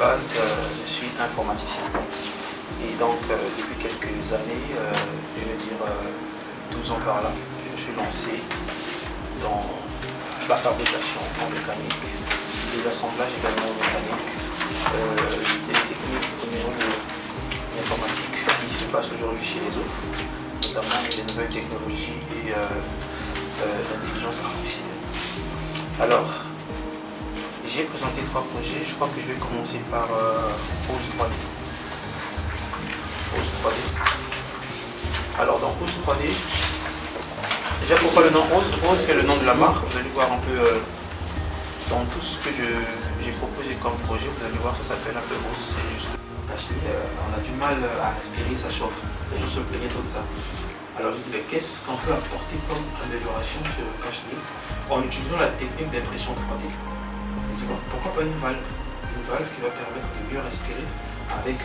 base, je suis informaticien. Et donc, depuis quelques années, je veux dire 12 ans par là, je me suis lancé dans la fabrication en mécanique, les assemblages également en mécanique, les techniques au niveau de l'informatique qui se passe aujourd'hui chez les autres, notamment les nouvelles technologies et l'intelligence artificielle. Alors, j'ai présenté 3 projets, je crois que je vais commencer par Rose 3D. Rose 3D. Alors dans Rose 3D, déjà pourquoi le nom Rose? Rose c'est le nom de la marque, vous allez voir un peu dans tout ce que j'ai proposé comme projet, vous allez voir ça s'appelle un peu Rose, c'est juste on a du mal à respirer, ça chauffe, les gens se plaignaient de ça. Alors je dis qu'est-ce qu'on peut apporter comme amélioration sur le cache-nez en utilisant la technique d'impression 3D? Pourquoi pas une valve qui va permettre de mieux respirer avec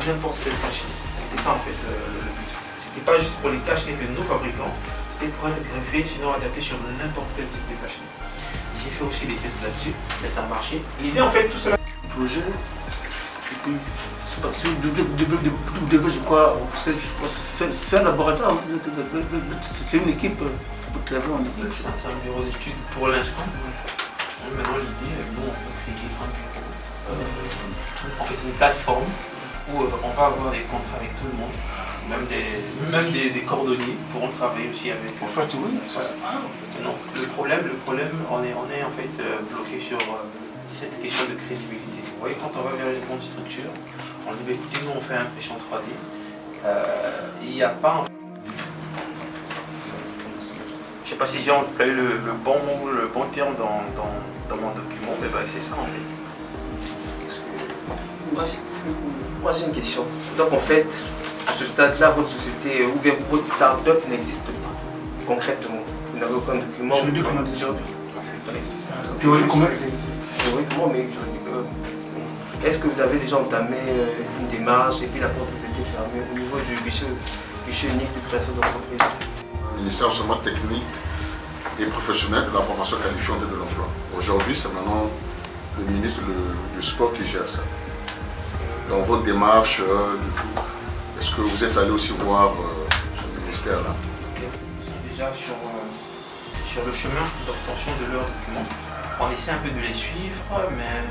n'importe quel cache-nez. C'était ça en fait le but. C'était pas juste pour les cache-nez que nous fabriquons, c'était pour être greffé, sinon adapté sur n'importe quel type de cache-nez. J'ai fait aussi des tests là-dessus, et ça a marché. L'idée en fait, tout cela. Projet, et puis c'est pas sûr, je crois, c'est un laboratoire, c'est une équipe, vous travaillez en équipe. C'est un bureau d'études pour l'instant. Maintenant l'idée, nous on peut créer un bureau, en fait une plateforme où on va avoir des contrats avec tout le monde, même des cordonniers pourront travailler aussi avec. En fait oui, non. Le problème on est en fait bloqué sur cette question de crédibilité. Vous voyez, quand on va vers une grande structure, on dit écoutez, nous on fait impression 3D, il n'y a pas je ne sais pas si j'ai employé le bon terme dans mon document, mais bah, c'est ça en fait. Moi j'ai une question. Donc en fait, à ce stade-là, votre société ou bien votre start-up n'existe pas, concrètement. Vous n'avez aucun document. Juridiquement, ça n'existe pas. Théoriquement, il existe. Théoriquement, mais juridiquement. Est-ce que vous avez déjà entamé une démarche et puis la porte vous était fermée au niveau du guichet unique de création d'entreprise? Ministère seulement technique et professionnel de la formation qualifiante et de l'emploi. Aujourd'hui, c'est maintenant le ministre du Sport qui gère ça. Dans votre démarche, du coup, est-ce que vous êtes allé aussi voir ce ministère-là? Ils sont déjà sur le chemin d'obtention de leurs documents. On essaie un peu de les suivre, mais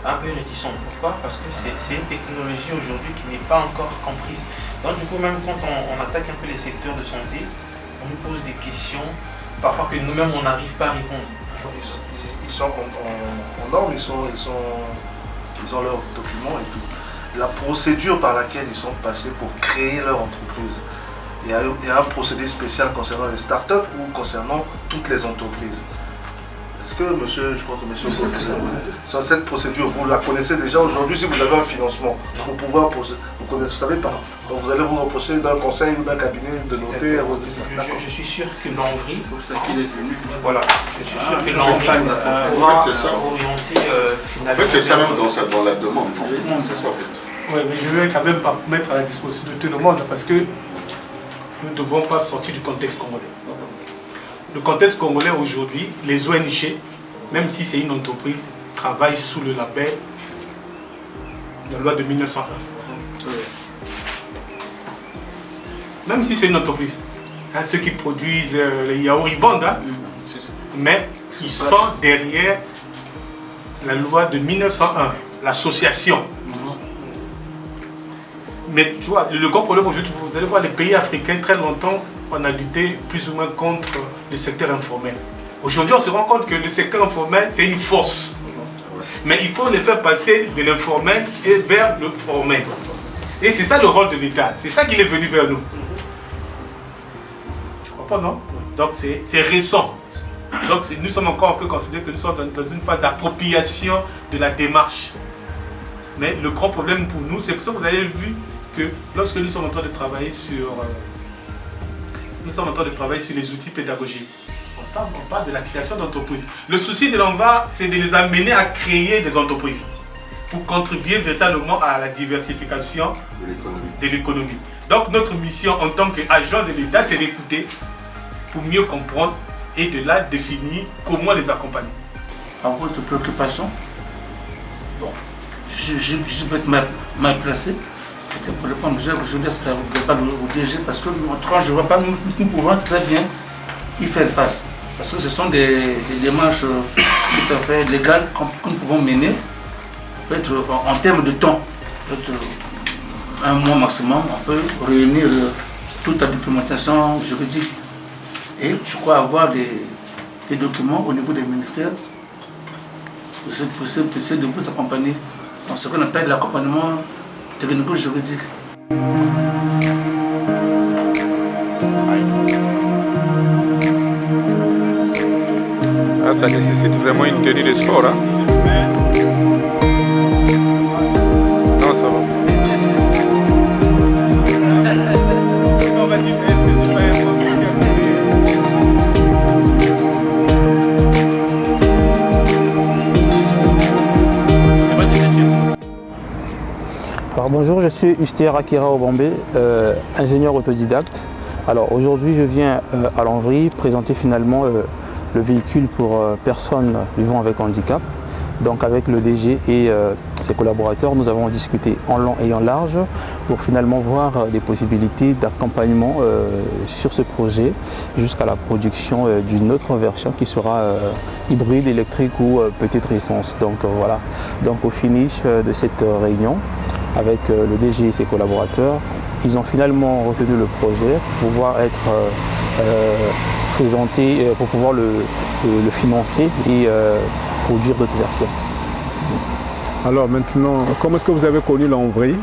un peu réticent. Pourquoi? Parce que c'est une technologie aujourd'hui qui n'est pas encore comprise. Donc du coup, même quand on attaque un peu les secteurs de santé, on nous pose des questions, parfois que nous-mêmes on n'arrive pas à répondre. Ils sont en norme, ils ont leurs documents et tout. La procédure par laquelle ils sont passés pour créer leur entreprise, il y a un procédé spécial concernant les startups ou concernant toutes les entreprises. Est-ce que monsieur, je crois que monsieur, sur cette procédure, vous la connaissez déjà aujourd'hui si vous avez un financement pour pouvoir procéder? Vous connaissez, vous savez pas. Donc vous allez vous reprocher d'un conseil ou d'un cabinet de notaire. Je suis sûr que c'est l'Henri. C'est pour ça qu'il est venu. Voilà, je suis sûr que l'Henri va orienter En fait, c'est ça même dans la demande. C'est ça en fait. Oui, mais je vais quand même pas mettre à la disposition de tout le monde parce que nous ne devons pas sortir du contexte congolais. Le contexte congolais aujourd'hui, les ONG, même si c'est une entreprise, travaillent sous le label de la loi de 1901. Même si c'est une entreprise, hein, ceux qui produisent les yaourts, ils vendent, hein, mais ils sont derrière la loi de 1901, l'association. Mais tu vois, le grand problème aujourd'hui, vous allez voir les pays africains, très longtemps, on a lutté plus ou moins contre le secteur informel. Aujourd'hui, on se rend compte que le secteur informel, c'est une force. Mais il faut les faire passer de l'informel et vers le formel. Et c'est ça le rôle de l'État. C'est ça qu'il est venu vers nous. Tu comprends, non? Donc c'est récent. Donc nous sommes encore un peu considérés que nous sommes dans une phase d'appropriation de la démarche. Mais le grand problème pour nous, c'est pour ça que vous avez vu que lorsque nous sommes en train de travailler sur les outils pédagogiques, on parle de la création d'entreprises. Le souci de l'envoi, c'est de les amener à créer des entreprises pour contribuer véritablement à la diversification de l'économie. Donc notre mission en tant qu'agent de l'État, c'est d'écouter pour mieux comprendre et de là définir comment les accompagner. En votre préoccupation, bon, je peux être mal placé. Pour répondre, je laisse pas le DG parce que autrement, je ne vois pas, nous pouvons très bien y faire face. Parce que ce sont des démarches tout à fait légales que nous pouvons mener, peut-être en termes de temps, peut-être un mois maximum, on peut réunir toute la documentation juridique. Et je crois avoir des documents au niveau des ministères pour essayer de vous accompagner dans ce qu'on appelle l'accompagnement technico-juridique. Ah, ça nécessite vraiment une tenue de sport. Hein? Non, ça va. Alors bonjour, je suis Ustier Akira Obambe, ingénieur autodidacte. Alors aujourd'hui je viens à l'Envry présenter finalement le véhicule pour personnes vivant avec handicap. Donc avec le DG et ses collaborateurs, nous avons discuté en long et en large pour finalement voir des possibilités d'accompagnement sur ce projet jusqu'à la production d'une autre version qui sera hybride, électrique ou peut-être essence. Donc voilà, donc au finish de cette réunion, avec le DG et ses collaborateurs, ils ont finalement retenu le projet pour pouvoir être présenté, pour pouvoir le financer et produire d'autres versions. Alors maintenant, comment est-ce que vous avez connu l'Envry?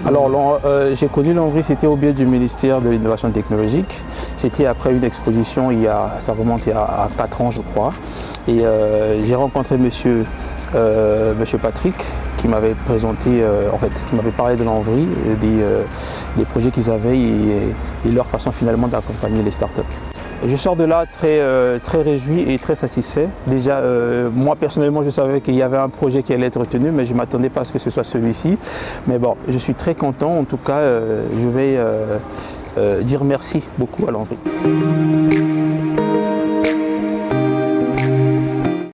Alors j'ai connu l'Envry, c'était au biais du ministère de l'Innovation technologique. C'était après une exposition, ça remonte à 4 ans je crois. Et j'ai rencontré monsieur Patrick, qui m'avait présenté, qui m'avait parlé de l'Envry, des projets qu'ils avaient et leur façon finalement d'accompagner les startups. Je sors de là très réjoui et très satisfait. Déjà, moi personnellement, je savais qu'il y avait un projet qui allait être retenu, mais je ne m'attendais pas à ce que ce soit celui-ci. Mais bon, je suis très content. En tout cas, je vais dire merci beaucoup à l'Envry.